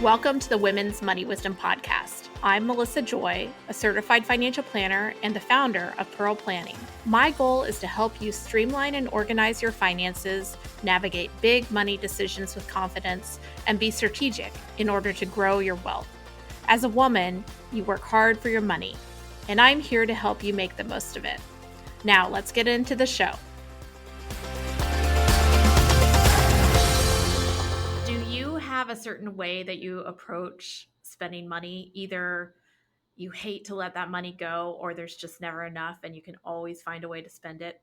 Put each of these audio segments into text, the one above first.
Welcome to the Women's Money Wisdom Podcast. I'm Melissa Joy, a certified financial planner and the founder of Pearl Planning. My goal is to help you streamline and organize your finances, navigate big money decisions with confidence, and be strategic in order to grow your wealth. As a woman, you work hard for your money, and I'm here to help you make the most of it. Now, let's get into the show. Have a certain way that you approach spending money? Either you hate to let that money go, or there's just never enough and you can always find a way to spend it.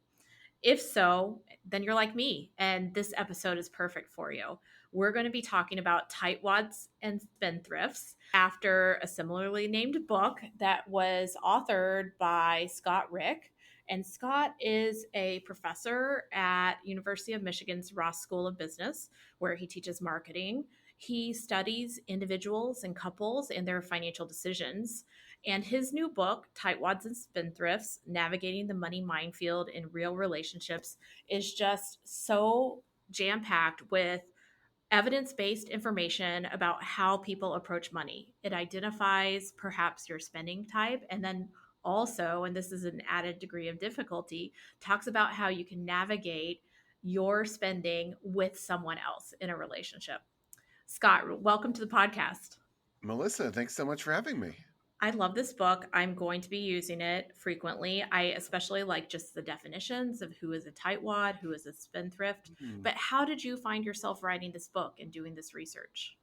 If so, then you're like me, and this episode is perfect for you. We're going to be talking about Tightwads and Spendthrifts after a similarly named book that was authored by Scott Rick. And Scott is a professor at University of Michigan's Ross School of Business, where he teaches marketing. He studies individuals and couples and their financial decisions. And his new book, Tightwads and Spendthrifts, Navigating the Money Minefield in Real Relationships, is just so jam-packed with evidence-based information about how people approach money. It identifies perhaps your spending type, and then also, and this is an added degree of difficulty, talks about how you can navigate your spending with someone else in a relationship. Scott, welcome to the podcast. Melissa, thanks so much for having me. I love this book. I'm going to be using it frequently. I especially like just the definitions of who is a tightwad, who is a spendthrift. But how did you find yourself writing this book and doing this research?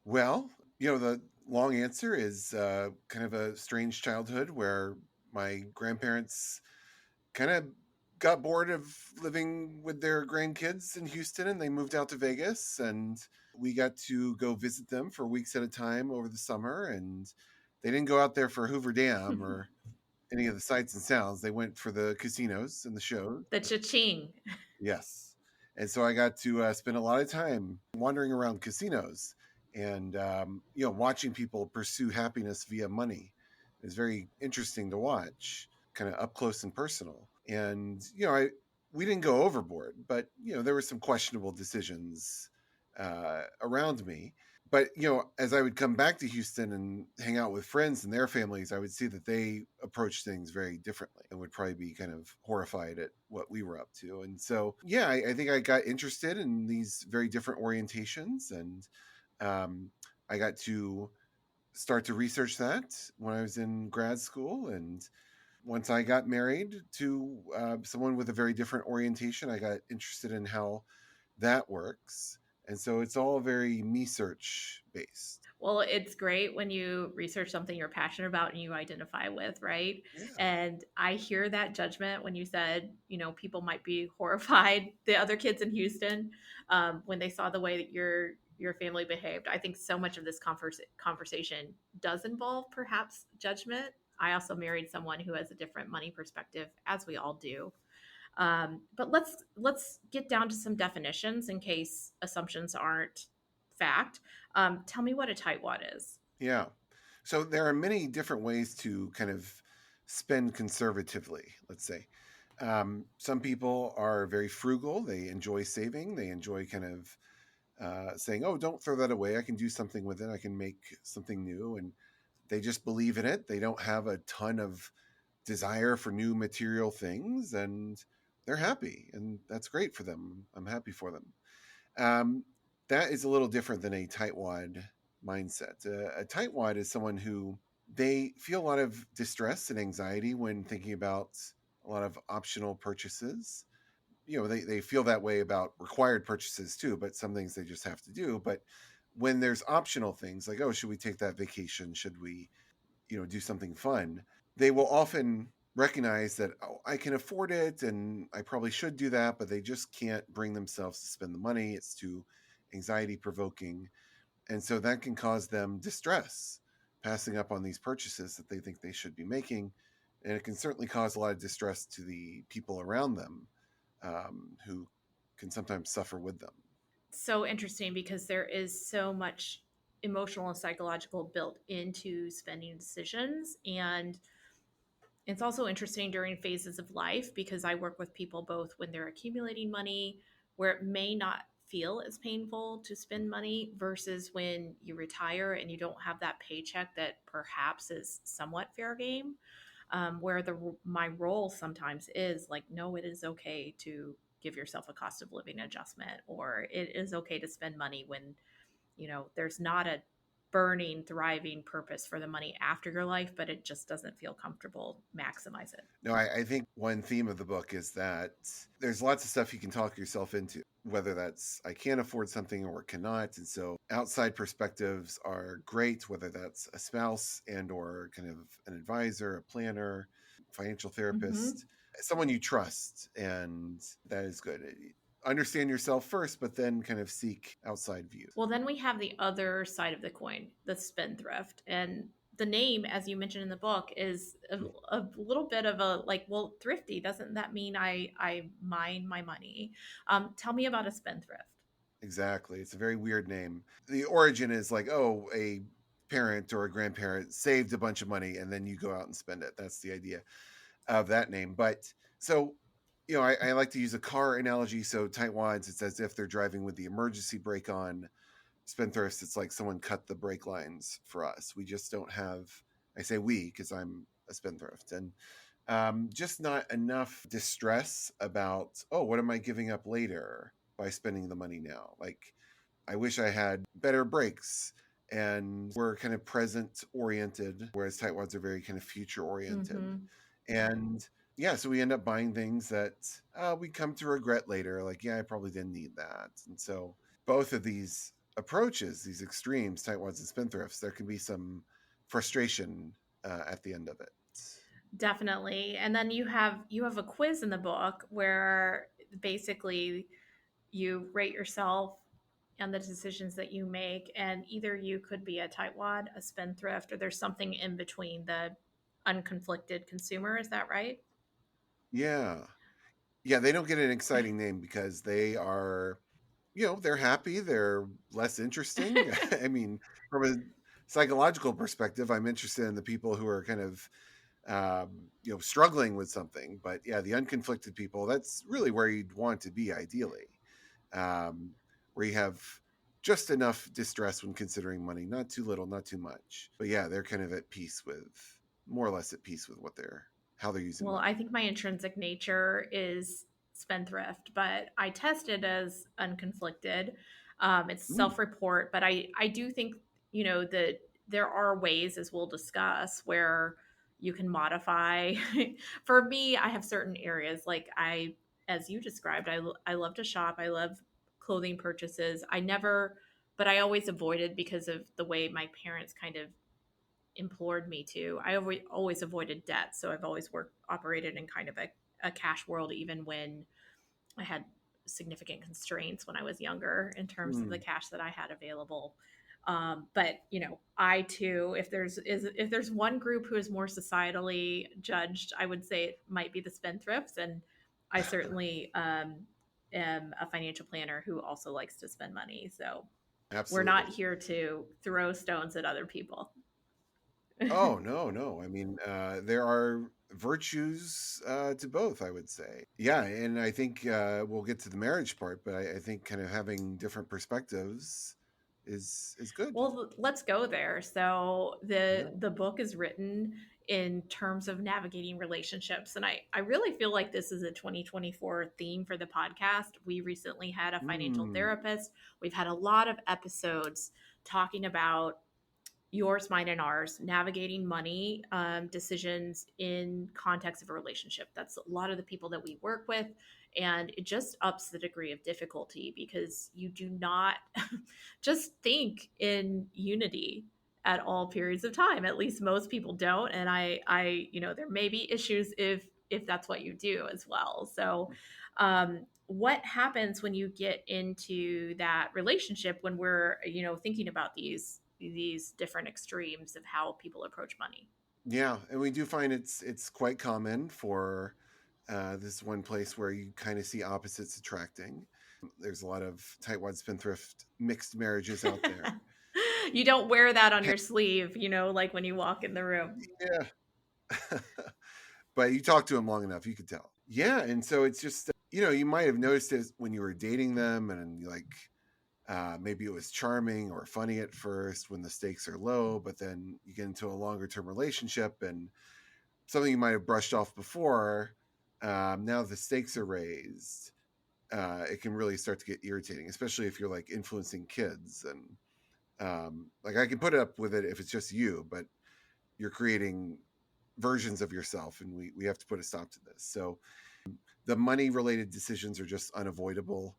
Well, the long answer is kind of a strange childhood where my grandparents kind of got bored of living with their grandkids in Houston, and they moved out to Vegas, and we got to go visit them for weeks at a time over the summer. And they didn't go out there for Hoover Dam or any of the sights and sounds. They went for the casinos and the shows. The cha-ching. Yes. And so I got to spend a lot of time wandering around casinos and, watching people pursue happiness via money. It's very interesting to watch, kind of up close and personal. And, we didn't go overboard, but, there were some questionable decisions around me. But, as I would come back to Houston and hang out with friends and their families, I would see that they approached things very differently and would probably be kind of horrified at what we were up to. And so, I think I got interested in these very different orientations. And I got to start to research that when I was in grad school. And once I got married to someone with a very different orientation, I got interested in how that works. And so it's all very me-search based. Well, it's great when you research something you're passionate about and you identify with, right? Yeah. And I hear that judgment when you said, people might be horrified, the other kids in Houston, when they saw the way that your family behaved. I think so much of this conversation does involve perhaps judgment. I also married someone who has a different money perspective, as we all do. But let's get down to some definitions in case assumptions aren't fact. Tell me what a tightwad is. Yeah. So there are many different ways to kind of spend conservatively, let's say. Some people are very frugal. They enjoy saving. They enjoy kind of saying, oh, don't throw that away. I can do something with it. I can make something new. And they just believe in it. They don't have a ton of desire for new material things, and they're happy, and that's great for them. I'm happy for them. That is a little different than a tightwad mindset. A tightwad is someone who they feel a lot of distress and anxiety when thinking about a lot of optional purchases. They feel that way about required purchases too, but some things they just have to do. But when there's optional things like, oh, should we take that vacation? Should we, do something fun? They will often recognize that, oh, I can afford it and I probably should do that, but they just can't bring themselves to spend the money. It's too anxiety provoking. And so that can cause them distress, passing up on these purchases that they think they should be making. And it can certainly cause a lot of distress to the people around them who can sometimes suffer with them. So interesting, because there is so much emotional and psychological built into spending decisions. And it's also interesting during phases of life, because I work with people both when they're accumulating money, where it may not feel as painful to spend money versus when you retire and you don't have that paycheck that perhaps is somewhat fair game. Where my role sometimes is like, no, it is okay to give yourself a cost of living adjustment, or it is okay to spend money when there's not a burning, thriving purpose for the money after your life, but it just doesn't feel comfortable. Maximize it. No, I think one theme of the book is that there's lots of stuff you can talk yourself into, whether that's I can't afford something or cannot. And so outside perspectives are great, whether that's a spouse and or kind of an advisor, a planner, financial Mm-hmm. therapist, someone you trust. And that is good. Understand yourself first, but then kind of seek outside views. Well, then we have the other side of the coin, the spendthrift. And the name, as you mentioned in the book, is a little bit of a like, well, thrifty. Doesn't that mean I mine my money? Tell me about a spendthrift. Exactly. It's a very weird name. The origin is like, oh, a parent or a grandparent saved a bunch of money and then you go out and spend it. That's the idea of that name. But so, I like to use a car analogy. So, tightwads, it's as if they're driving with the emergency brake on. Spendthrifts, it's like someone cut the brake lines for us. We just don't have, I say we because I'm a spendthrift, and just not enough distress about, oh, what am I giving up later by spending the money now? Like, I wish I had better brakes, and we're kind of present oriented, whereas tightwads are very kind of future oriented. Mm-hmm. And yeah, so we end up buying things that we come to regret later. Like, yeah, I probably didn't need that. And so both of these approaches, these extremes, tightwads and spendthrifts, there can be some frustration at the end of it. Definitely. And then you have a quiz in the book where basically you rate yourself and the decisions that you make, and either you could be a tightwad, a spendthrift, or there's something in between, the unconflicted consumer. Is that right? Yeah. Yeah, they don't get an exciting name because they are, they're happy, they're less interesting. I mean, from a psychological perspective, I'm interested in the people who are kind of struggling with something. But yeah, the unconflicted people, that's really where you'd want to be ideally, um, where you have just enough distress when considering money, not too little, not too much. But yeah, they're kind of at peace with, more or less at peace with how they're using Well, money. I think my intrinsic nature is spendthrift, but I tested as unconflicted. It's Mm, self-report, but I do think that there are ways, as we'll discuss, where you can modify. For me, I have certain areas like as you described, I love to shop. I love clothing purchases. But I always avoided because of the way my parents kind of implored me to. I always avoided debt, so I've always operated in kind of a cash world, even when I had significant constraints when I was younger in terms of the mm. cash that I had available. But I too, if there's one group who is more societally judged, I would say it might be the spendthrifts, and I certainly am a financial planner who also likes to spend money. So we're not Absolutely. here to throw stones at other people. Oh, no, no. I mean, there are virtues to both, I would say. Yeah, and I think we'll get to the marriage part, but I think kind of having different perspectives is good. Well, let's go there. So Yeah. the book is written in terms of navigating relationships, and I really feel like this is a 2024 theme for the podcast. We recently had a financial Mm. therapist. We've had a lot of episodes talking about yours, mine, and ours, navigating money decisions in context of a relationship. That's a lot of the people that we work with. And it just ups the degree of difficulty because you do not just think in unity at all periods of time. At least most people don't. And there may be issues if that's what you do as well. So, what happens when you get into that relationship when we're thinking about these different extremes of how people approach money? Yeah, and we do find it's quite common for this one place where you kind of see opposites attracting. There's a lot of tightwad spendthrift mixed marriages out there. You don't wear that on your sleeve, like when you walk in the room. Yeah. But you talk to him long enough, you could tell. Yeah, and so it's just you might have noticed it when you were dating them, and like maybe it was charming or funny at first when the stakes are low, but then you get into a longer term relationship and something you might have brushed off before, now the stakes are raised. It can really start to get irritating, especially if you're like influencing kids. And like I can put up with it if it's just you, but you're creating versions of yourself, and we have to put a stop to this. So the money related decisions are just unavoidable.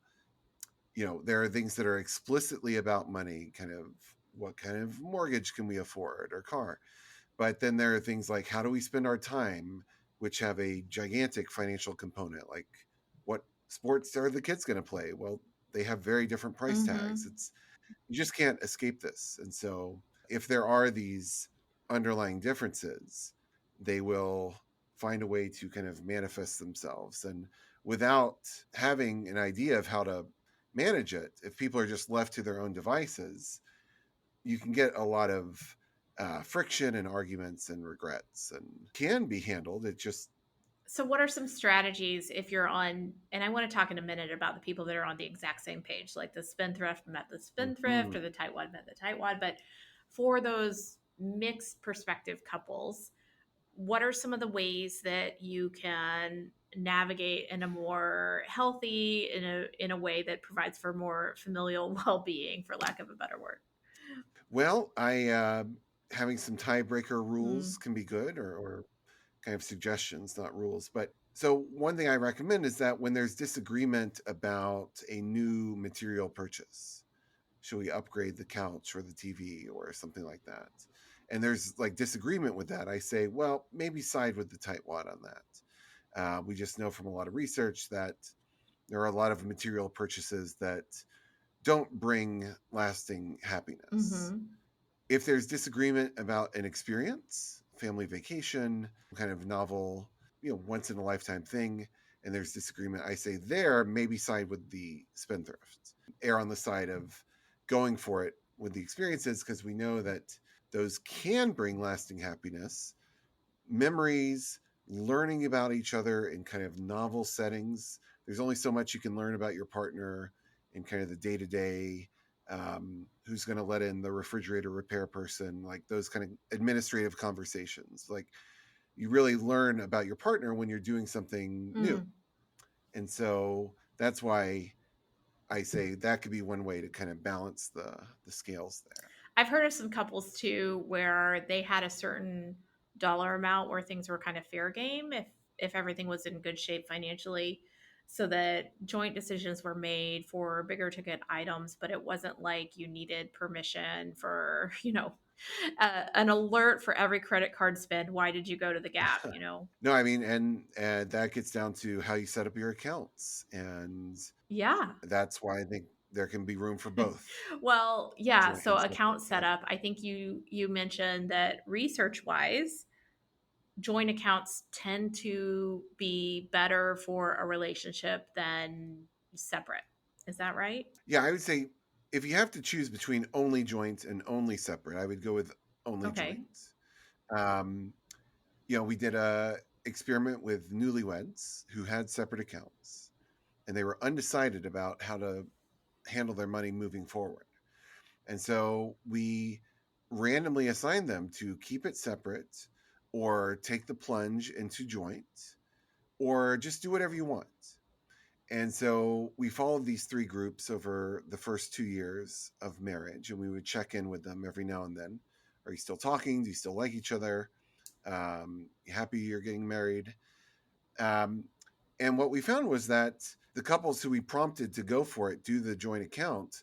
There are things that are explicitly about money, kind of what kind of mortgage can we afford or car. But then there are things like how do we spend our time, which have a gigantic financial component, like what sports are the kids going to play? Well, they have very different price tags. Mm-hmm. You just can't escape this. And so if there are these underlying differences, they will find a way to kind of manifest themselves. And without having an idea of how to manage it, if people are just left to their own devices, you can get a lot of friction and arguments and regrets, and can be handled. It just So, what are some strategies if you're on? And I want to talk in a minute about the people that are on the exact same page, like the spendthrift met the spendthrift or mhm. the tightwad met the tightwad. But for those mixed perspective couples, what are some of the ways that you can navigate in a more healthy, in a way that provides for more familial well-being, for lack of a better word? Well, I having some tiebreaker Mm. rules can be good, or kind of suggestions, not rules. But so one thing I recommend is that when there's disagreement about a new material purchase, should we upgrade the couch or the TV or something like that? And there's like disagreement with that. I say, well, maybe side with the tightwad on that. We just know from a lot of research that there are a lot of material purchases that don't bring lasting happiness. Mm-hmm. If there's disagreement about an experience, family vacation, kind of novel, once in a lifetime thing, and there's disagreement, I say there maybe side with the spendthrift, err on the side of going for it with the experiences, because we know that those can bring lasting happiness, memories, learning about each other in kind of novel settings. There's only so much you can learn about your partner in kind of the day to day. Who's going to let in the refrigerator repair person, like those kind of administrative conversations. Like you really learn about your partner when you're doing something new. Mm. And so that's why I say that could be one way to kind of balance the scales there. I've heard of some couples too where they had a certain dollar amount where things were kind of fair game if everything was in good shape financially, so that joint decisions were made for bigger ticket items, but it wasn't like you needed permission for, an alert for every credit card spend. Why did you go to the Gap? No, I mean, and that gets down to how you set up your accounts, and Yeah. that's why I think there can be room for both Well, yeah. joint So and separate. account Yeah. setup, I think you mentioned that research wise, joint accounts tend to be better for a relationship than separate. Is that right? Yeah, I would say if you have to choose between only joint and only separate, I would go with only joint. Okay. Um, we did a experiment with newlyweds who had separate accounts, and they were undecided about how to handle their money moving forward. And so we randomly assigned them to keep it separate, or take the plunge into joint, or just do whatever you want. And so we followed these three groups over the first 2 years of marriage, and we would check in with them every now and then. Are you still talking? Do you still like each other? You happy you're getting married? Um, and what we found was that the couples who we prompted to go for it, do the joint account,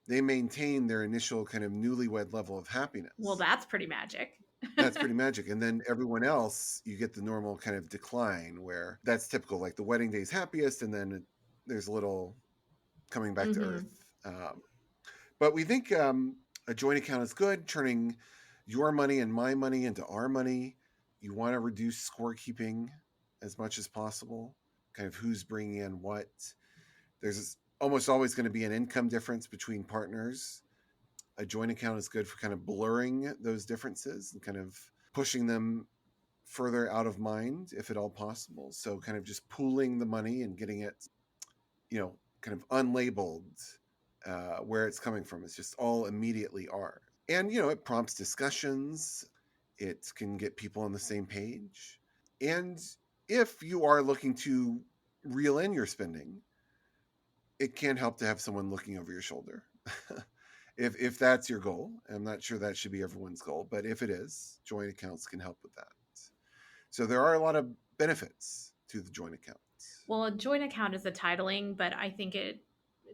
they maintained their initial kind of newlywed level of Well, happiness. that's pretty magic. That's pretty magic. And then everyone else, you get the normal kind of decline, where that's typical. Like the wedding day's happiest, and then there's a little coming back to earth. Hmm. But we think a joint account is good, turning your money and my money into our money. You want to reduce scorekeeping as much as possible, kind of who's bringing in what. There's almost always going to be an income difference between partners. A joint account is good for kind of blurring those differences and kind of pushing them further out of mind if at all possible. So kind of just pooling the money and getting it, kind of unlabeled, where it's coming from. It's just all immediately are. And, it prompts discussions. It can get people on the same page. And if you are looking to reel in your spending, it can help to have someone looking over your shoulder. If that's your goal. I'm not sure that should be everyone's goal, but if it is, joint accounts can help with that. So there are a lot of benefits to the joint accounts. Well, a joint account is a titling, but I think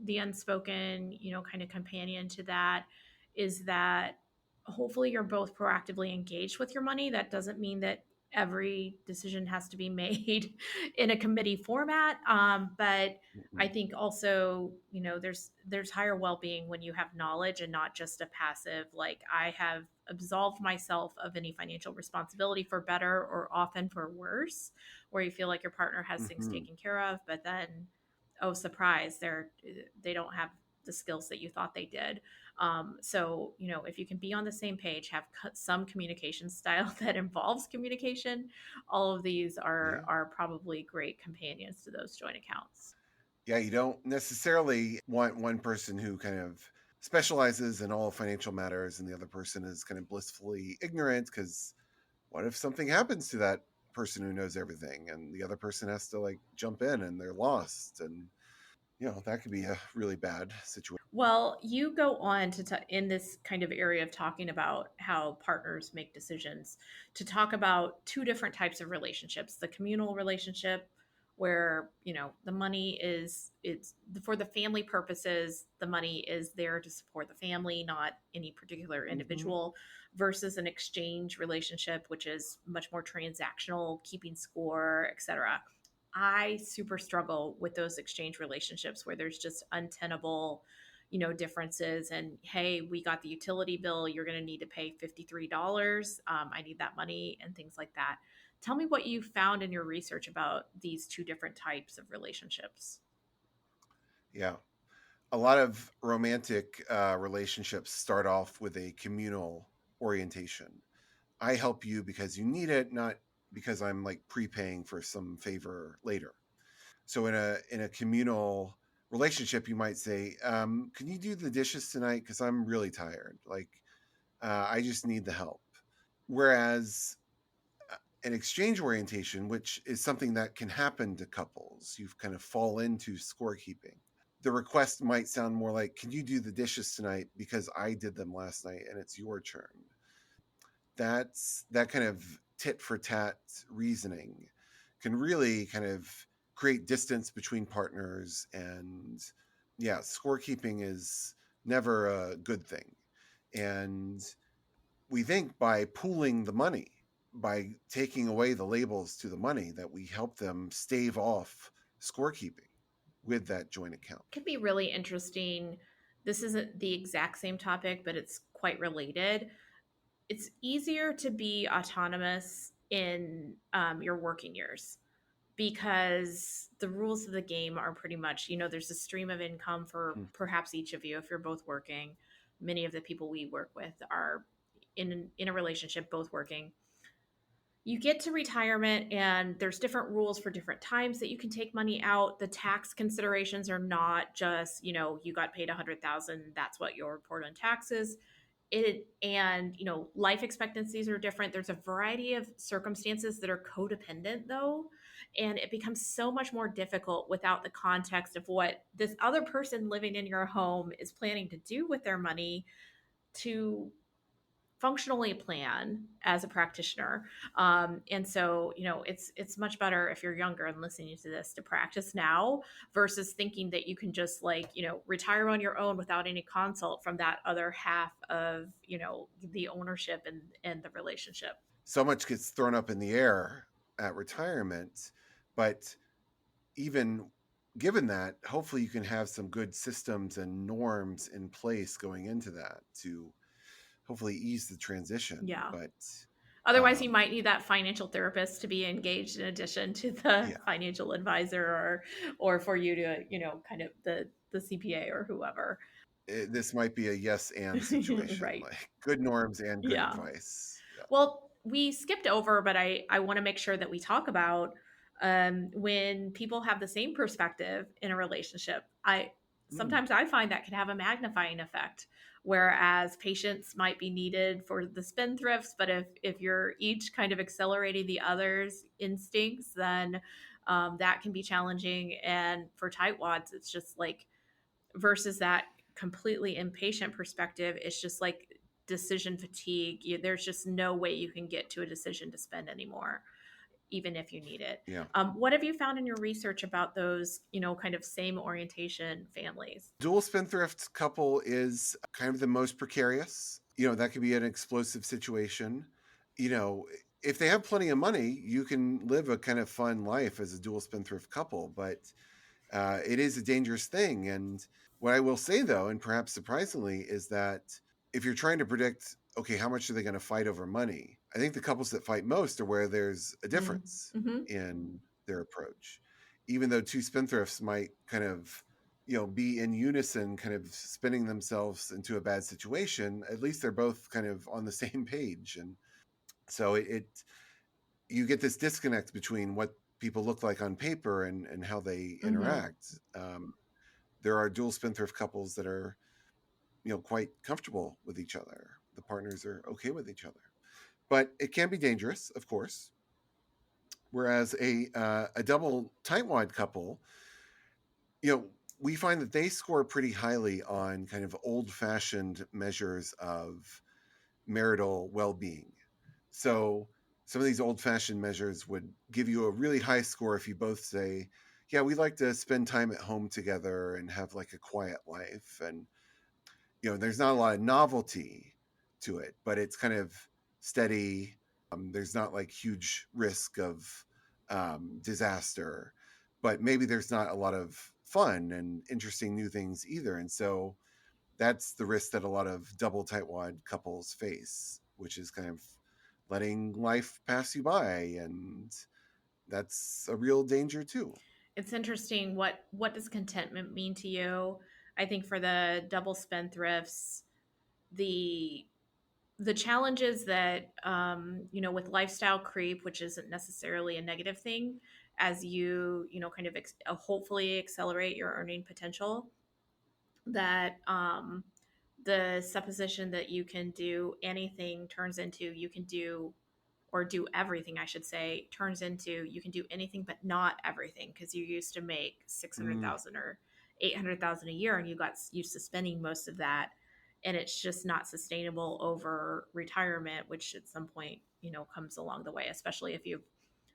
the unspoken, kind of companion to that is that hopefully you're both proactively engaged with your money. That doesn't mean that every decision has to be made in a committee format. But I Mm-mm. think also, there's higher well-being when you have knowledge and not just a passive, like I have absolved myself of any financial responsibility for better or often for worse, where you feel like your partner has things Mm-hmm. taken care of, but then, oh surprise, they don't have the skills that you thought they did. So if you can be on the same page, have some communication style that involves communication, all of these Yeah. are probably great companions to those joint accounts. Yeah, you don't necessarily want one person who kind of specializes in all financial matters and the other person is kind of blissfully ignorant, because what if something happens to that person who knows everything and the other person has to like jump in and they're lost, and that could be a really bad situation. Well, you go on to in this kind of area of talking about how partners make decisions, to talk about two different types of relationships: the communal relationship, where the money is, it's for the family purposes, the money is there to support the family, not any particular Mm-hmm. individual, versus an exchange relationship, which is much more transactional, keeping score, etc. I super struggle with those exchange relationships where there's just untenable, differences. And hey, we got the utility bill. You're going to need to pay $53. I need that money, and things like that. Tell me what you found in your research about these two different types of relationships. Yeah, a lot of romantic relationships start off with a communal orientation. I help you because you need it, not because I'm like prepaying for some favor later. So in a communal relationship, you might say, "Can you do the dishes tonight? Because I'm really tired. Like, I just need the help." Whereas an exchange orientation, which is something that can happen to couples, you kind of fall into scorekeeping. The request might sound more like, "Can you do the dishes tonight? Because I did them last night and it's your turn." That kind of tit for tat reasoning can really kind of create distance between partners. And yeah, scorekeeping is never a good thing. And we think by pooling the money, by taking away the labels to the money, that we help them stave off scorekeeping with that joint account. Could be really interesting. This isn't the exact same topic, but it's quite related. It's easier to be autonomous in your working years, because the rules of the game are pretty much, there's a stream of income for Hmm. perhaps each of you if you're both working. Many of the people we work with are in a relationship, both working. You get to retirement and there's different rules for different times that you can take money out. The tax considerations are not just, you got paid 100,000, that's what you'll report on taxes. And life expectancies are different. There's a variety of circumstances that are codependent though, and it becomes so much more difficult without the context of what this other person living in your home is planning to do with their money, to functionally plan as a practitioner. And so it's much better if you're younger and listening to this to practice now, versus thinking that you can just like retire on your own without any consult from that other half of the ownership and the relationship. So much gets thrown up in the air at retirement, but even given that, hopefully you can have some good systems and norms in place going into that to hopefully ease the transition. Yeah. But Otherwise, you um, might need that financial therapist to be engaged in addition to the yeah, financial advisor, or for you to, kind of the CPA or whoever. this might be a yes and situation, Right. like good norms and good Yeah. advice. Yeah. Well, we skipped over, but I want to make sure that we talk about when people have the same perspective in a relationship. I Mm, sometimes I find that can have a magnifying effect. Whereas patience might be needed for the spendthrifts, but if you're each kind of accelerating the other's instincts, then that can be challenging. And for tightwads, it's just like versus that completely impatient perspective, it's just like decision fatigue. There's just no way you can get to a decision to spend anymore, even if you need it. yeah. What have you found in your research about those, kind of same orientation families? Dual spendthrift couple is kind of the most precarious. That could be an explosive situation. You know, if they have plenty of money, you can live a kind of fun life as a dual spendthrift couple, but it is a dangerous thing. And what I will say, though, and perhaps surprisingly, is that if you're trying to predict, okay, how much are they going to fight over money? I think the couples that fight most are where there's a difference Mm-hmm. in their approach. Even though two spendthrifts might kind of, be in unison, kind of spinning themselves into a bad situation, at least they're both kind of on the same page. And so you get this disconnect between what people look like on paper and how they Mm-hmm. interact. There are dual spendthrift couples that are, quite comfortable with each other. The partners are okay with each other, but it can be dangerous, of course. Whereas a double tightwad couple, you know, we find that they score pretty highly on kind of old fashioned measures of marital well being. So some of these old fashioned measures would give you a really high score if you both say, yeah, we like to spend time at home together and have like a quiet life. And, there's not a lot of novelty to it, but it's kind of steady. There's not like huge risk of disaster, but maybe there's not a lot of fun and interesting new things either. And so that's the risk that a lot of double tightwad couples face, which is kind of letting life pass you by, and that's a real danger too. It's interesting. What does contentment mean to you? I think for the double spendthrifts, the the challenges that with lifestyle creep, which isn't necessarily a negative thing, as you kind of hopefully accelerate your earning potential, that the supposition that you can do anything turns into you can do or do everything, I should say, turns into you can do anything but not everything because you used to make Mm, 600,000 or 800,000 a year and you got used to spending most of that, and it's just not sustainable over retirement, which at some point comes along the way, especially if you've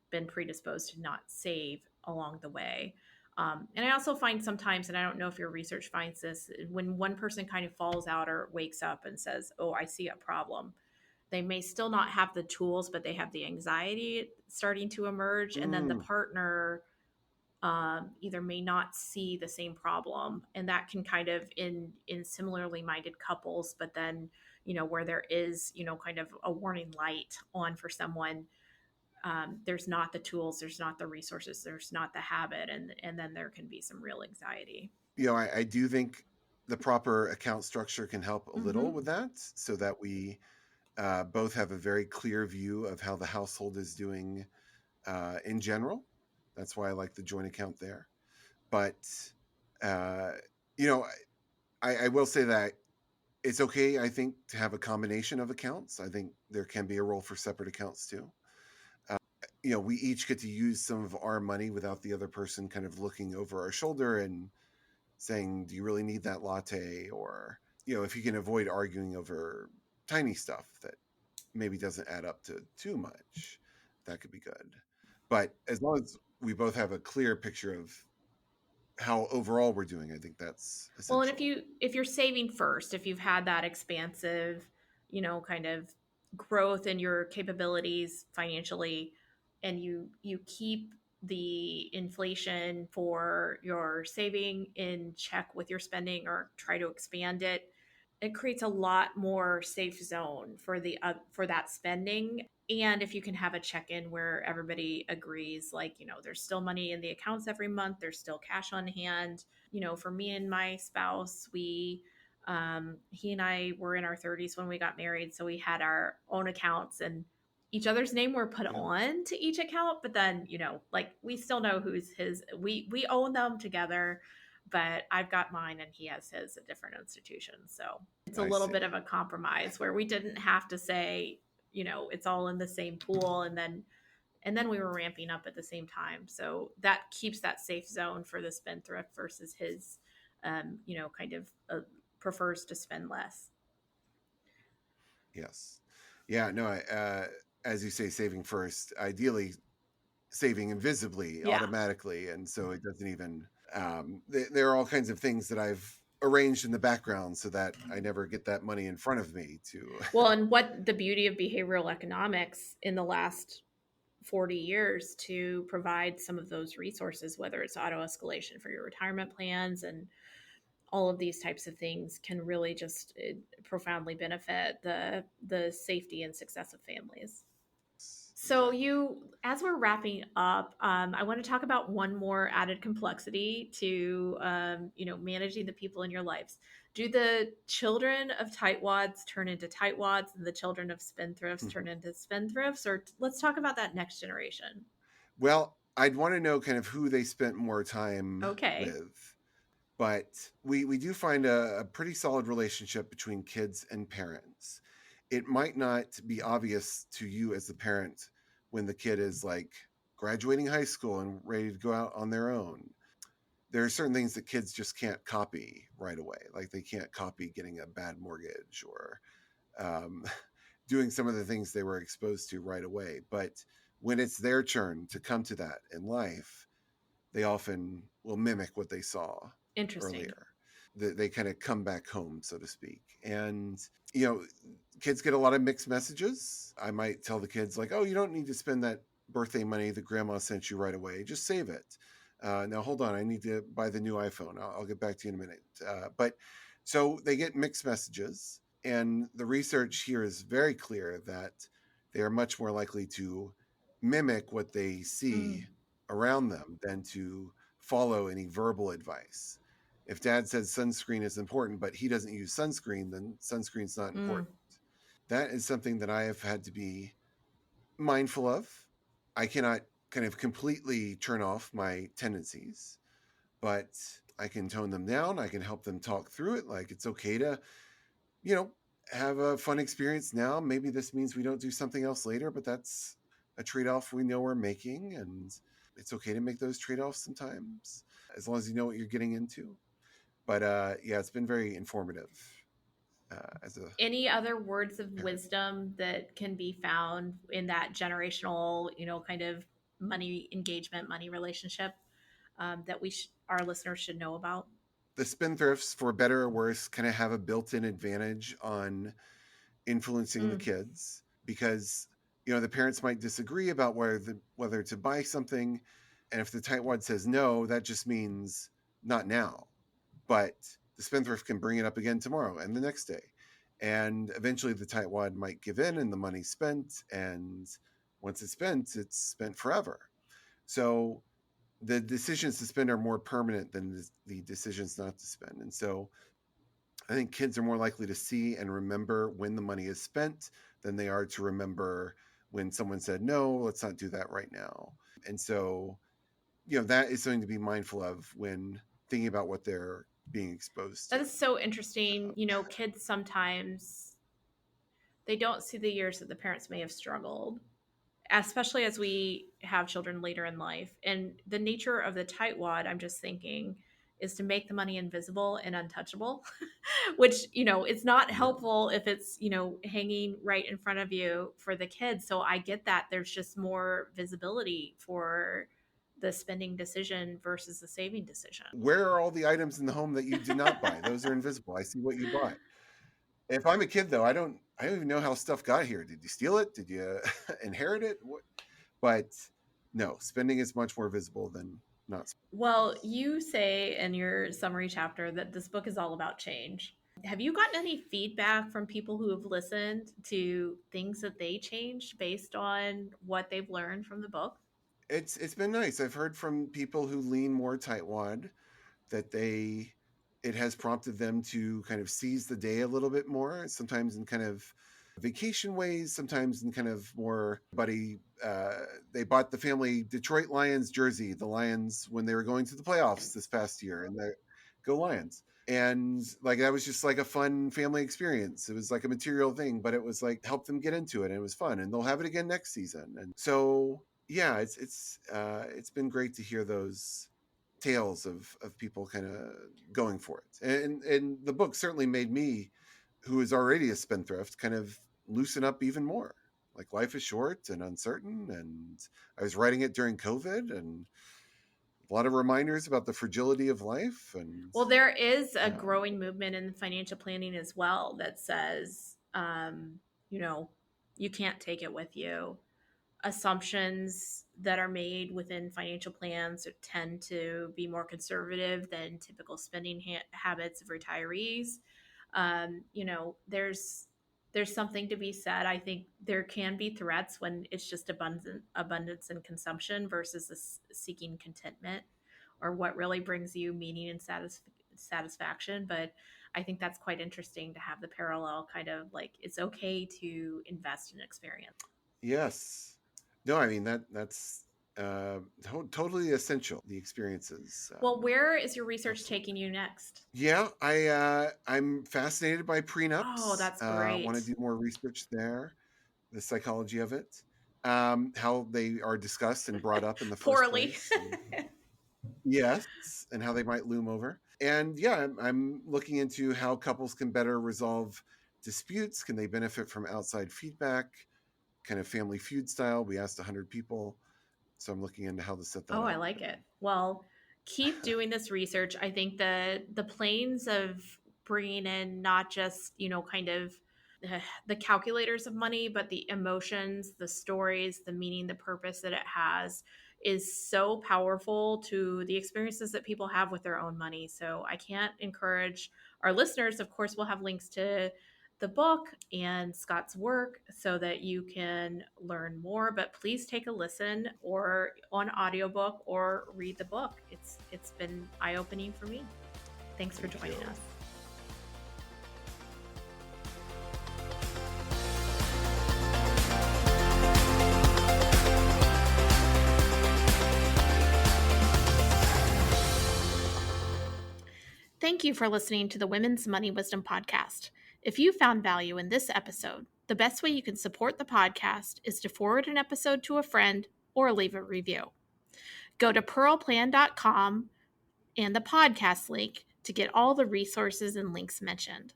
been predisposed to not save along the way. And I also find sometimes, and I don't know if your research finds this, when one person kind of falls out or wakes up and says, "Oh, I see a problem," they may still not have the tools, but they have the anxiety starting to emerge, and then the mm. partner either may not see the same problem, and that can kind of in similarly minded couples, but then where there is kind of a warning light on for someone, there's not the tools, there's not the resources, there's not the habit, and then there can be some real anxiety. I do think the proper account structure can help a little Mm-hmm. with that, so that we both have a very clear view of how the household is doing in general. That's why I like the joint account there. But uh, you know, I will say that it's okay, I think, to have a combination of accounts. I think there can be a role for separate accounts too. We each get to use some of our money without the other person kind of looking over our shoulder and saying, "Do you really need that latte?" Or, if you can avoid arguing over tiny stuff that maybe doesn't add up to too much, that could be good. But as long as we both have a clear picture of how overall we're doing, I think that's Well, and essential. if you're saving first, if you've had that expansive, kind of growth in your capabilities financially, and you keep the inflation for your saving in check with your spending or try to expand it, it creates a lot more safe zone for the for that spending. And if you can have a check-in where everybody agrees, like there's still money in the accounts every month, there's still cash on hand. For me and my spouse, we he and I were in our 30s when we got married, so we had our own accounts, and each other's name were put Yeah. on to each account, but then, like we still know who's his. We own them together, but I've got mine and he has his at different institutions. So it's a I little bit see. of a compromise where we didn't have to say, it's all in the same pool, and then we were ramping up at the same time. So that keeps that safe zone for the spendthrift versus his, kind of prefers to spend less. Yes. Yeah. No. As you say, saving first. Ideally, saving invisibly, Yeah. automatically, and so it doesn't even. There are all kinds of things that I've arranged in the background so that I never get that money in front of me. To Well, and what the beauty of behavioral economics in the last 40 years to provide some of those resources, whether it's auto escalation for your retirement plans and all of these types of things, can really just profoundly benefit the safety and success of families. So exactly. you, as we're wrapping up, I want to talk about one more added complexity to, managing the people in your lives. Do the children of tightwads turn into tightwads, and the children of spendthrifts turn into spendthrifts? Or let's talk about that next generation. Well, I'd want to know kind of who they spent more time Okay, with, but we do find a pretty solid relationship between kids and parents. It might not be obvious to you as the parent when the kid is like graduating high school and ready to go out on their own. There are certain things that kids just can't copy right away. Like they can't copy getting a bad mortgage or um, doing some of the things they were exposed to right away. But when it's their turn to come to that in life, they often will mimic what they saw interesting. earlier. They kind of come back home, so to speak. And, you know, kids get a lot of mixed messages. I might tell the kids, like, oh, you don't need to spend that birthday money that grandma sent you right away. Just save it. Now, hold on. I need to buy the new iPhone. I'll get back to you in a minute. But so they get mixed messages. And the research here is very clear that they are much more likely to mimic what they see Mm, around them than to follow any verbal advice. If dad says sunscreen is important, but he doesn't use sunscreen, then sunscreen's not mm. important. That is something that I have had to be mindful of. I cannot kind of completely turn off my tendencies, but I can tone them down. I can help them talk through it. Like it's okay to, you know, have a fun experience now. Maybe this means we don't do something else later, but that's a trade off we know we're making. And it's okay to make those trade offs sometimes, as long as you know what you're getting into. But yeah, it's been very informative as a Any other words of parent. wisdom that can be found in that generational, kind of money engagement, money relationship, that our listeners should know about? The spendthrifts, for better or worse, kind of have a built in advantage on influencing the Mm, kids because the parents might disagree about whether to buy something, and if the tightwad says no, that just means not now. But the spendthrift can bring it up again tomorrow and the next day, and eventually the tightwad might give in and the money's spent, and once it's spent forever. So the decisions to spend are more permanent than the decisions not to spend, and so I think kids are more likely to see and remember when the money is spent than they are to remember when someone said, no, let's not do that right now. And so, that is something to be mindful of when thinking about what they're being exposed that to. is so interesting. Kids sometimes they don't see the years that the parents may have struggled, especially as we have children later in life. And the nature of the tightwad, I'm just thinking, is to make the money invisible and untouchable, which, it's not Yeah. helpful if it's, hanging right in front of you for the kids. So I get that there's just more visibility for the spending decision versus the saving decision. Where are all the items in the home that you did not buy? Those are invisible. I see what you bought. If I'm a kid though, I don't even know how stuff got here. Did you steal it? Did you inherit it? But no, spending is much more visible than not. Well, you say in your summary chapter that this book is all about change. Have you gotten any feedback from people who have listened to things that they changed based on what they've learned from the book? It's been nice. I've heard from people who lean more tightwad that it has prompted them to kind of seize the day a little bit more, sometimes in kind of vacation ways, sometimes in kind of more buddy. They bought the family Detroit Lions jersey, the Lions when they were going to the playoffs this past year, and they go Lions. And like that was just like a fun family experience. It was like a material thing, but it was like help them get into it, and it was fun. And they'll have it again next season. And so yeah, it's been great to hear those tales of people kind of going for it. And the book certainly made me, who is already a spendthrift, kind of loosen up even more. Like life is short and uncertain, and I was writing it during COVID, and a lot of reminders about the fragility of life. And Well, there is a um, growing movement in financial planning as well that says, you know, you can't take it with you. Assumptions that are made within financial plans tend to be more conservative than typical spending habits of retirees. There's something to be said. I think there can be threats when it's just abundance and consumption versus seeking contentment, or what really brings you meaning and satisfaction. But I think that's quite interesting to have the parallel, kind of like it's okay to invest in experience. yes, no, I mean that's totally essential. The experiences, Well, where is your research absolutely. taking you next? Yeah, I'm fascinated by Oh, prenups. that's Want to great. do more research there, the psychology of it, how they are discussed and brought up in the first Poorly. place, and yes, and how they might loom over. And yeah, I'm looking into how couples can better resolve disputes. Can they benefit from outside feedback, kind of family feud style? We asked 100 people, so I'm looking into how to set that Oh, I up. like it. Well, keep doing this research. I think the planes of bringing in not just, kind of the calculators of money, but the emotions, the stories, the meaning, the purpose that it has is so powerful to the experiences that people have with their own money. So I can't encourage our listeners. Of course, we'll have links to the book and Scott's work so that you can learn more, but please take a listen or on audiobook or read the book. It's been eye-opening for me. Thanks for Thank joining you. us. Thank you for listening to the Women's Money Wisdom Podcast. If you found value in this episode, the best way you can support the podcast is to forward an episode to a friend or leave a review. Go to pearlplan.com and the podcast link to get all the resources and links mentioned.